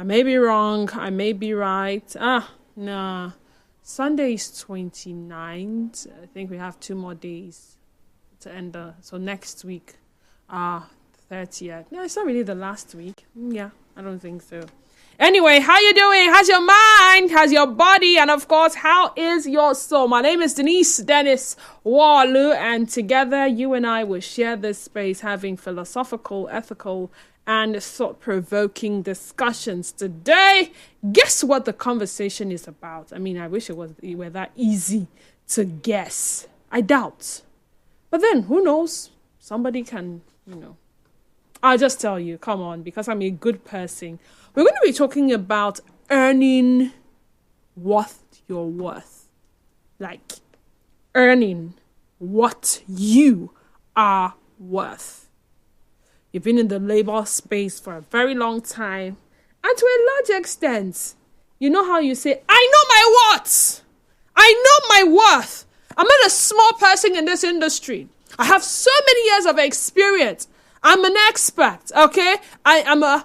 I may be wrong. I may be right. Nah. Sunday is 29th. I think we have 2 more days to end so next week, 30th. No, it's not really the last week. Yeah, I don't think so. Anyway, how you doing? How's your mind? How's your body? And of course, how is your soul? My name is Denise Dennis Walu, and together you and I will share this space having philosophical, ethical, and thought-provoking discussions. Today, guess what the conversation is about? I mean, I wish it were that easy to guess. I doubt. But then, who knows? Somebody can, I'll just tell you, come on, because I'm a good person. We're going to be talking about earning what you're worth. Like, earning what you are worth. You've been in the labor space for a very long time. And to a large extent, you know how you say, I know my worth. I know my worth. I'm not a small person in this industry. I have so many years of experience. I'm an expert, okay? I'm a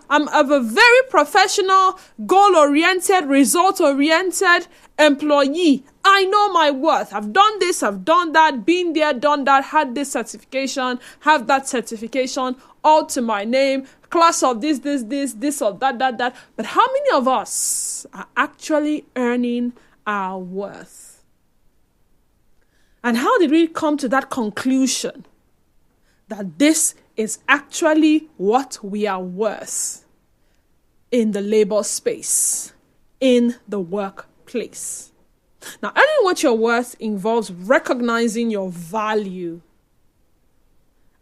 very professional, goal-oriented, result-oriented employee. I know my worth. I've done this, I've done that, been there, done that, had this certification, have that certification, all to my name, class of this or that. But how many of us are actually earning our worth? And how did we come to that conclusion that this is actually what we are worth in the labor space, in the workplace? Now, earning what you're worth involves recognizing your value,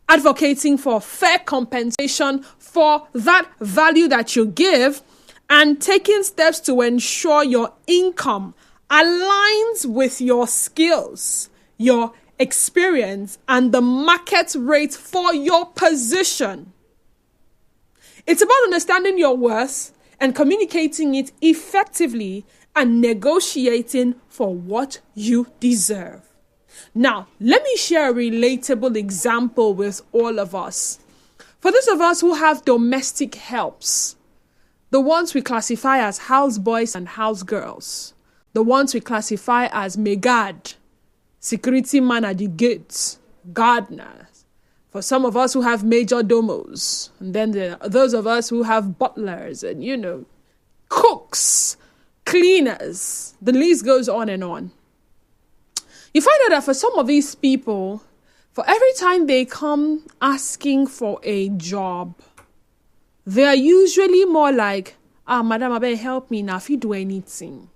advocating for fair compensation for that value that you give, and taking steps to ensure your income aligns with your skills, your experience, and the market rate for your position. It's about understanding your worth and communicating it effectively and negotiating for what you deserve. Now, let me share a relatable example with all of us. For those of us who have domestic helps, the ones we classify as houseboys and housegirls, the ones we classify as megad, security man at the gates, gardeners. For some of us who have major domos, and then there are those of us who have butlers and, cooks, cleaners. The list goes on and on. You find out that for some of these people, for every time they come asking for a job, they are usually more like, madam, I better help me now if you do anything.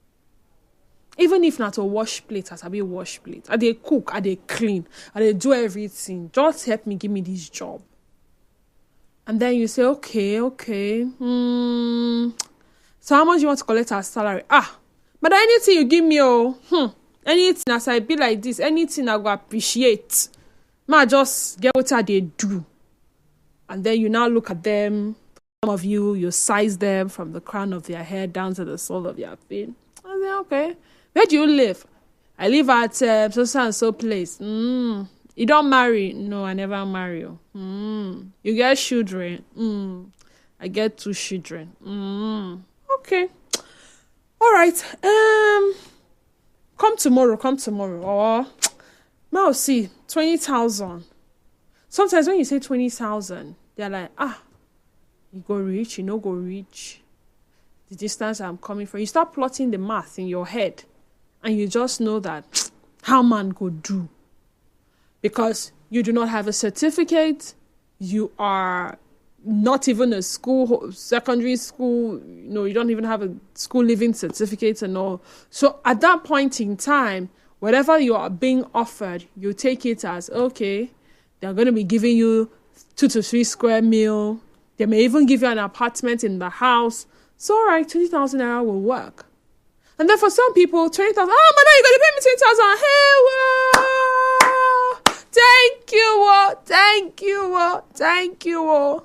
Even if not a wash plate, as I be wash plate, I they cook, I they clean, I they do everything. Just help me, give me this job. And then you say, okay. So how much you want to collect as salary? But anything you give me, anything as I be like this, anything I go appreciate. Just get what they do. And then you now look at them. Some of you size them from the crown of their head down to the sole of their feet. I say, okay. Where do you live? I live at so and so place. You don't marry? No, I never marry you. You get children? I get 2 children. Okay. All right. Come tomorrow. Or now see 20,000. Sometimes when you say 20,000, they're like, you go reach, you no go reach the distance I'm coming from. You start plotting the math in your head. And you just know that how man could do. Because you do not have a certificate. You are not even a secondary school. You don't even have a school living certificate and all. So at that point in time, whatever you are being offered, you take it as, okay, they're going to be giving you 2 to 3 square meal. They may even give you an apartment in the house. So, all right, 20,000 naira will work. And then for some people, 20,000, madam, you're going to pay me 20,000. Hey, thank you.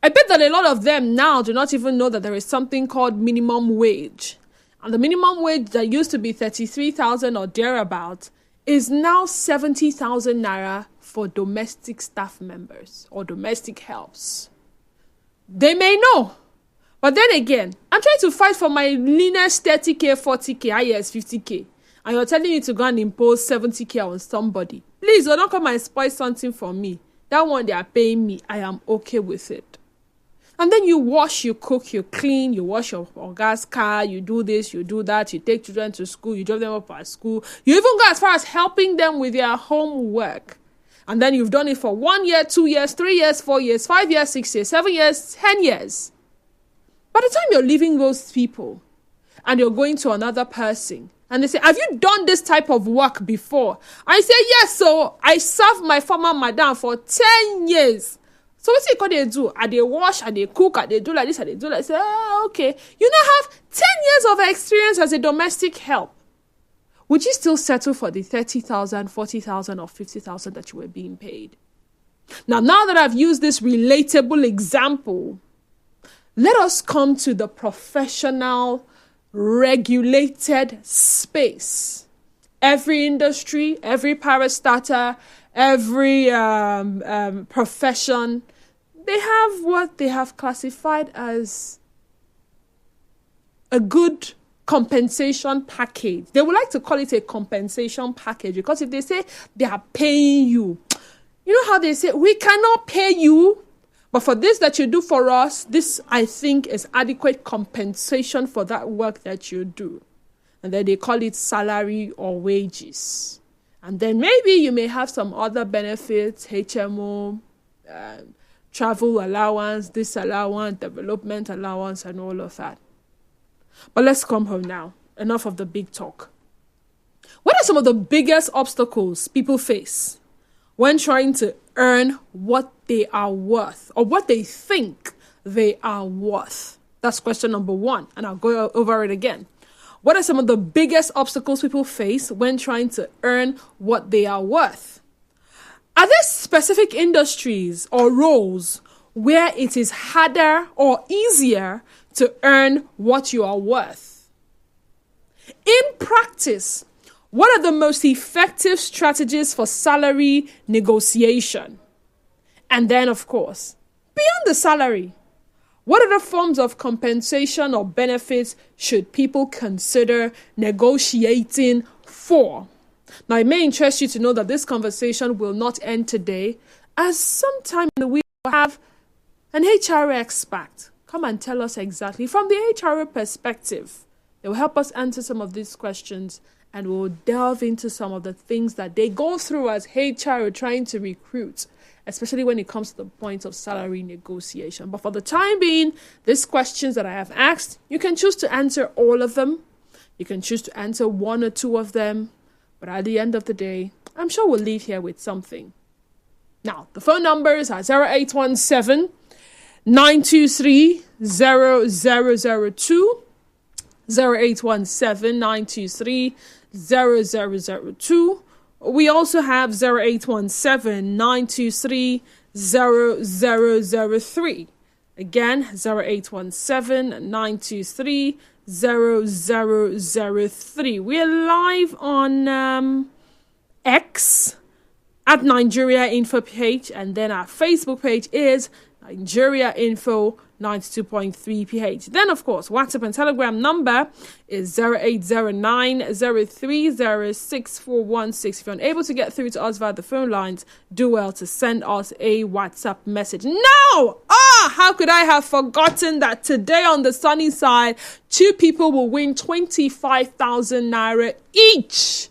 I bet that a lot of them now do not even know that there is something called minimum wage. And the minimum wage that used to be 33,000 or thereabout is now 70,000 naira for domestic staff members or domestic helps. They may know, But then again, I'm trying to fight for my leanest 30K, 40K, highest 50K. And you're telling me to go and impose 70K on somebody. Please, don't come and spoil something for me. That one they are paying me, I am okay with it. And then you wash, you cook, you clean, you wash your gas car, you do this, you do that, you take children to school, you drop them up at school. You even go as far as helping them with their homework. And then you've done it for 1 year, 2 years, 3 years, 4 years, 5 years, 6 years, 7 years, 10 years. By the time you're leaving those people and you're going to another person and they say, have you done this type of work before? I say, yes, so I served my former madam for 10 years. So what they do? Are they wash, are they cook, are they do like this, are they do like this? I say, okay. You now have 10 years of experience as a domestic help. Would you still settle for the 30,000, 40,000 or 50,000 that you were being paid? Now that I've used this relatable example, let us come to the professional, regulated space. Every industry, every parastatal, every profession, they have what they have classified as a good compensation package. They would like to call it a compensation package because if they say they are paying you, you know how they say, we cannot pay you, but for this that you do for us, this I think is adequate compensation for that work that you do. And then they call it salary or wages. And then maybe you may have some other benefits, HMO, travel allowance, this allowance, development allowance, and all of that. But let's come home now. Enough of the big talk. What are some of the biggest obstacles people face when trying to earn what they are worth or what they think they are worth? That's question number 1. And I'll go over it again. What are some of the biggest obstacles people face when trying to earn what they are worth? Are there specific industries or roles where it is harder or easier to earn what you are worth? In practice, what are the most effective strategies for salary negotiation? And then, of course, beyond the salary, what other forms of compensation or benefits should people consider negotiating for? Now, it may interest you to know that this conversation will not end today, as sometime in the week we'll have an HR expert come and tell us exactly from the HR perspective. They will help us answer some of these questions and we'll delve into some of the things that they go through as HR trying to recruit, especially when it comes to the point of salary negotiation. But for the time being, these questions that I have asked, you can choose to answer all of them. You can choose to answer 1 or 2 of them. But at the end of the day, I'm sure we'll leave here with something. Now, the phone numbers are 0817 923 0002, 0817 923 0002. We also have 0817 923 0003. Again, 0817 923 0003. We're live on X at Nigeria Info page, and then our Facebook page is Nigeria Info 92.3 PH. Then, of course, WhatsApp and Telegram number is 0809 030 6416. If you're unable to get through to us via the phone lines, do well to send us a WhatsApp message. Now, how could I have forgotten that today on the sunny side, 2 people will win 25,000 naira each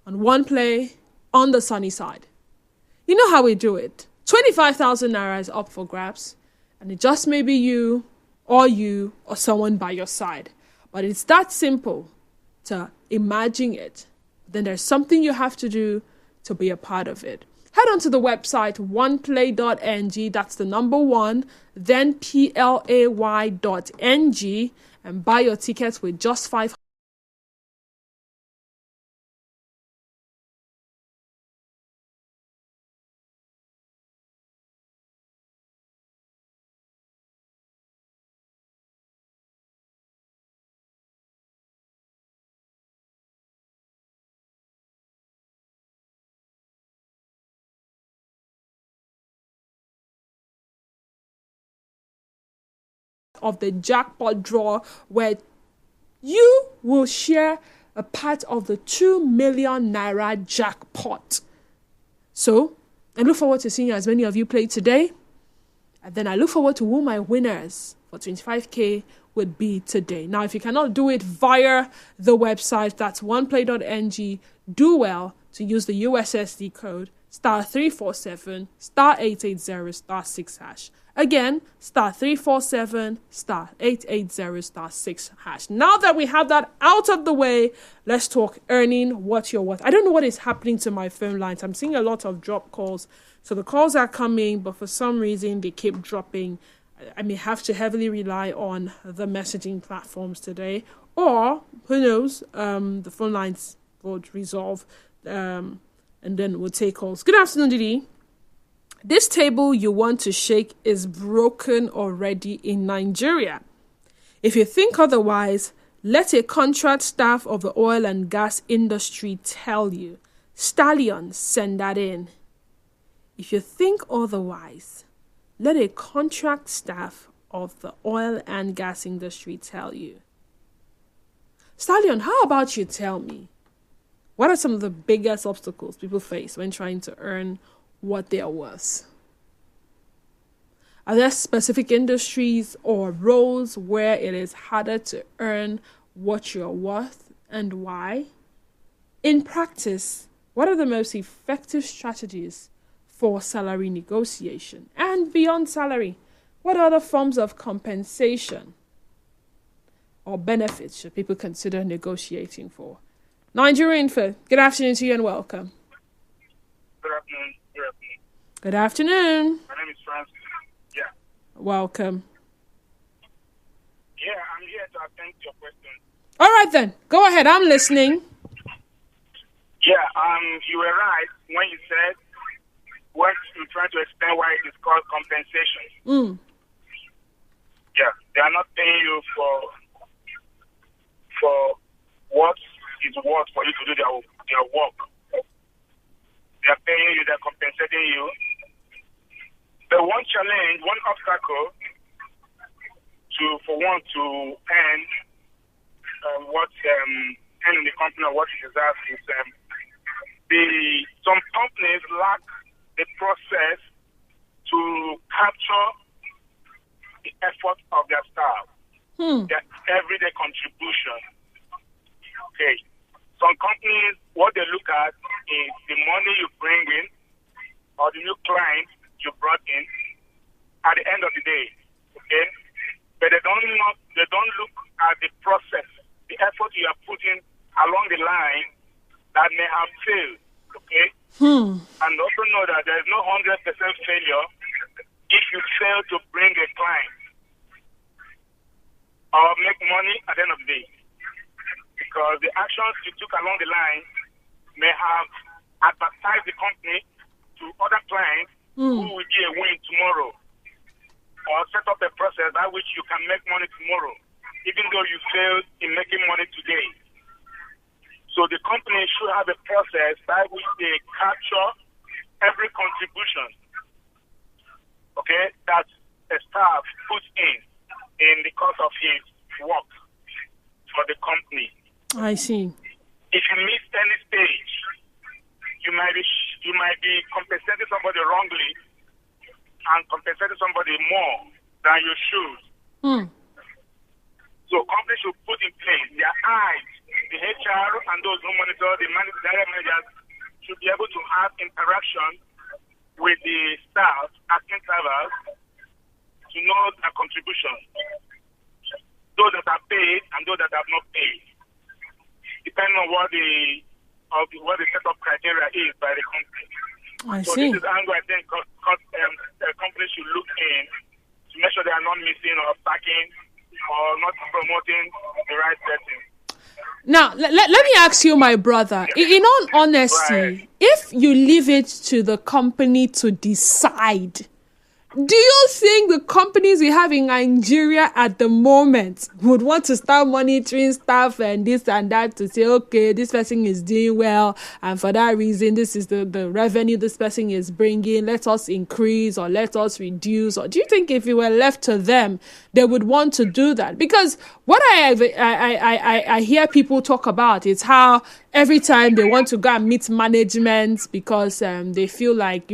on one play on the sunny side. You know how we do it. 25,000 naira is up for grabs, and it just may be you or someone by your side. But it's that simple to imagine it. Then there's something you have to do to be a part of it. Head on to the website oneplay.ng, that's the number 1, then play.ng, and buy your tickets with just 500. of the jackpot draw where you will share a part of the 2 million naira jackpot. So, I look forward to seeing as many of you play today. And then I look forward to who my winners for 25K would be today. Now, if you cannot do it via the website, that's oneplay.ng, do well to use the USSD code *347 *880 *6 hash. Again, *347 *880 *6 hash. Now that we have that out of the way, let's talk earning what you're worth. I don't know what is happening to my phone lines. I'm seeing a lot of drop calls. So the calls are coming, but for some reason they keep dropping. I may have to heavily rely on the messaging platforms today. Or, who knows, the phone lines will resolve and then we'll take calls. Good afternoon, Didi. This table you want to shake is broken already in Nigeria. If you think otherwise, let a contract staff of the oil and gas industry tell you. Stallion, send that in. If you think otherwise, let a contract staff of the oil and gas industry tell you. Stallion, how about you tell me, what are some of the biggest obstacles people face when trying to earn what they are worth? Are there specific industries or roles where it is harder to earn what you're worth and why? In practice, what are the most effective strategies for salary negotiation? And beyond salary, what other forms of compensation or benefits should people consider negotiating for? Nigeria Info, good afternoon to you and welcome. Good afternoon. Good afternoon. My name is Francis. Yeah. Welcome. Yeah, I'm here to attend to your question. All right then, go ahead. I'm listening. Yeah, you were right when you said when you trying to explain why it is called compensation. Yeah, they are not paying you for what is worth for you to do their work. They are paying you, they're compensating you. The one challenge, one obstacle for one to earn earn in the company or what it deserves is some companies lack the process to capture the effort of their staff, their everyday contribution. Okay. Some companies, what they look at is the money you bring in or the new client you brought in at the end of the day. Okay? But they don't look at the process, the effort you are putting along the line that may have failed. Okay? And also know that there is no 100% failure if you fail to bring a client or make money at the end of the day. Because the actions you took along the line may have advertised the company to other clients who will be a win tomorrow, or set up a process by which you can make money tomorrow, even though you failed in making money today. So the company should have a process by which they capture every contribution, okay, that a staff puts in the course of his work for the company. I see. If you miss any stage, you might be compensating somebody wrongly and compensating somebody more than you should. So companies should put in place their eyes, the HR and those who monitor the direct managers should be able to have interaction with the staff at intervals to know their contribution, those that are paid and those that have not paid, depending on what the setup criteria is by the company. I see. This is angle I think companies should look in to make sure they are not missing or packing or not promoting the right setting. Now, let me ask you, my brother, in all honesty, if you leave it to the company to decide do you think the companies we have in Nigeria at the moment would want to start monitoring staff and this and that to say, okay, this person is doing well, and for that reason, this is the revenue this person is bringing, let us increase or let us reduce? Or do you think if it were left to them, they would want to do that? Because what I hear people talk about is how every time they want to go and meet management because they feel like,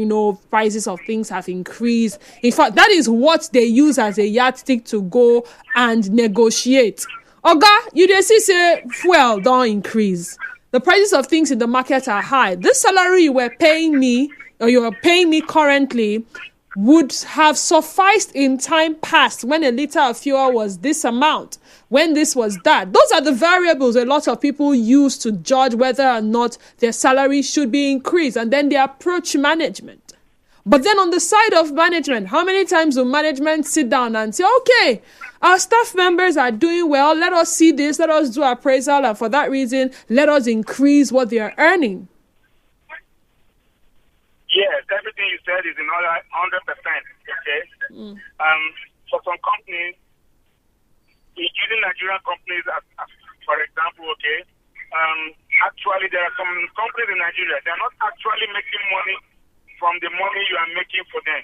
prices of things have increased. In fact, that is what they use as a yardstick to go and negotiate. Oga, you dey see say fuel don't increase. The prices of things in the market are high. This salary you were paying me, or you are paying me currently, would have sufficed in time past when a liter of fuel was this amount, when this was that. Those are the variables a lot of people use to judge whether or not their salary should be increased, and then they approach management. But then on the side of management, how many times will management sit down and say, okay, our staff members are doing well, let us see this, let us do appraisal, and for that reason, let us increase what they are earning? Yes, everything you said is in order 100%. Okay. For some companies, using Nigerian companies as for example, okay. Actually, there are some companies in Nigeria, they are not actually making money from the money you are making for them.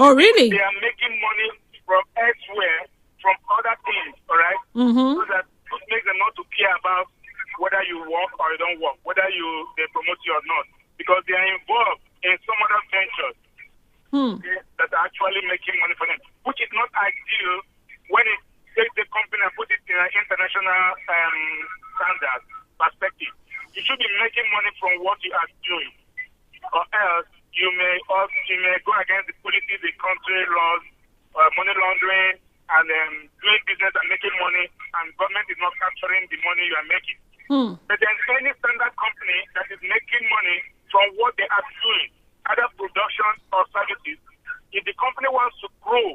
Oh, really? They are making money from elsewhere, from other things, all right? Mm-hmm. So that it makes them not to care about whether you work or you don't work, whether they promote you or not, because they are involved in some other ventures okay, that are actually making money for them, which is not ideal when it takes the company and put it in an international standard perspective. You should be making money from what you are doing, or else you may go against the policies, the country laws, money laundering, and doing business and making money, and government is not capturing the money you are making. But there's any standard company that is making money from what they are doing, either production or services. If the company wants to grow,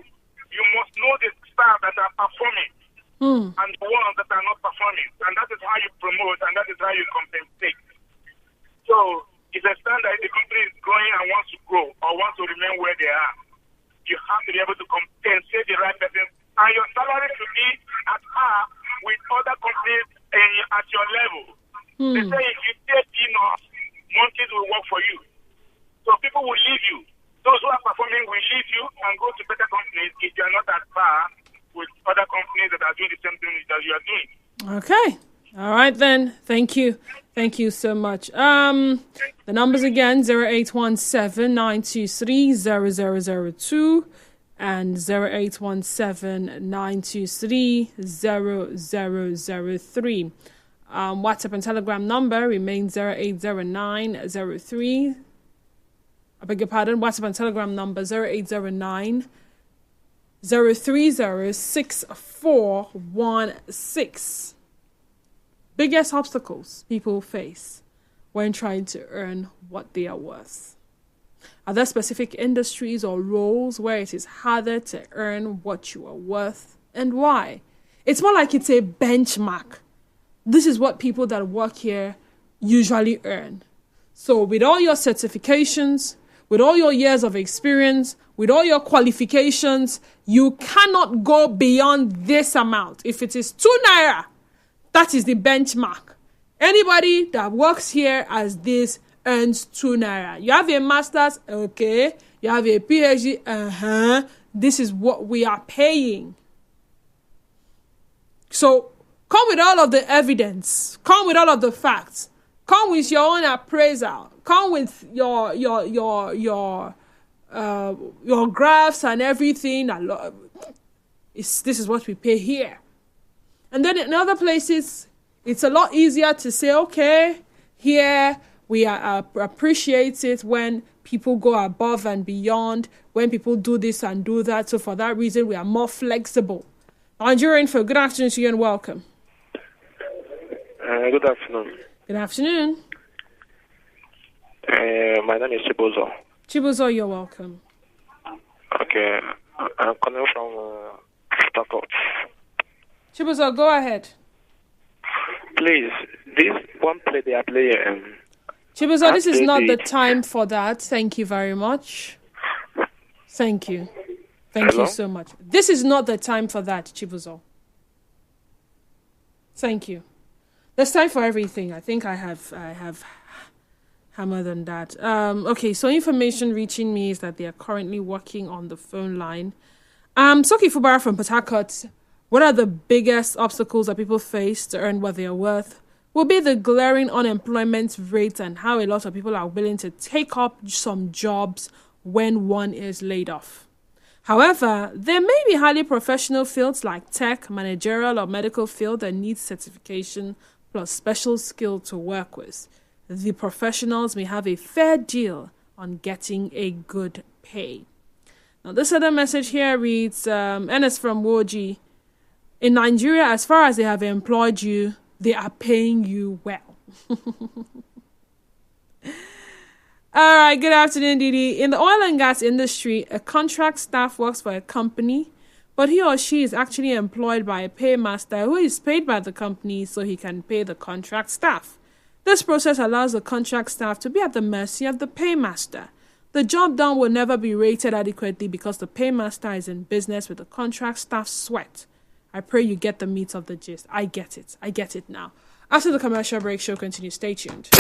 you must know the staff that are performing and the ones that are not performing. And that is how you promote, and that is how you compensate. So it's a standard. If the company is growing and wants to grow or wants to remain where they are, you have to be able to compensate the right person. And your salary should be at par with other companies at your level. They say if you take enough, monkeys will work for you. So people will leave you. Those who are performing will leave you and go to better companies if you are not at par with other companies that are doing the same thing that you are doing. Okay. All right then. Thank you. Thank you so much. The numbers again, 0817-923-0002 and 0817-923-0003. WhatsApp and Telegram number remains 080903. I beg your pardon. WhatsApp and Telegram number 0809 0306416. Biggest obstacles people face when trying to earn what they are worth. Are there specific industries or roles where it is harder to earn what you are worth, and why? It's more like it's a benchmark. This is what people that work here usually earn. So with all your certifications, with all your years of experience, with all your qualifications, you cannot go beyond this amount. If it is 2 naira, that is the benchmark. Anybody that works here as this earns 2 naira. You have a master's, okay. You have a PhD, This is what we are paying. So come with all of the evidence. Come with all of the facts. Come with your own appraisal. Come with your graphs and everything. This is what we pay here. And then in other places, it's a lot easier to say, okay, here we appreciate it when people go above and beyond, when people do this and do that. So for that reason, we are more flexible. Nigerian Info, good afternoon to you and welcome. Good afternoon. Good afternoon. My name is Chibuzo. Chibuzo, you're welcome. Okay, I'm calling from Stockholm. Chibuzo, go ahead. Please, this one play they are playing. Chibuzo, this is not the time for that. Thank you very much. Thank you. Thank Hello? you so much. This is not the time for that, Chibuzo. Thank you. There's time for everything. I think I have hammered on that. Okay, so information reaching me is that they are currently working on the phone line. Soki Fubara from Port Harcourt. What are the biggest obstacles that people face to earn what they are worth? Will be the glaring unemployment rate and how a lot of people are willing to take up some jobs when one is laid off. However, there may be highly professional fields like tech, managerial, or medical field that need certification plus special skill to work with. The professionals may have a fair deal on getting a good pay. Now, this other message here reads, Ernest from Woji. In Nigeria, as far as they have employed you, they are paying you well. All right, good afternoon, Didi. In the oil and gas industry, a contract staff works for a company, but he or she is actually employed by a paymaster who is paid by the company so he can pay the contract staff. This process allows the contract staff to be at the mercy of the paymaster. The job done will never be rated adequately because the paymaster is in business with the contract staff's sweat. I pray you get the meat of the gist. I get it. I get it now. After the commercial break, show continues. Stay tuned.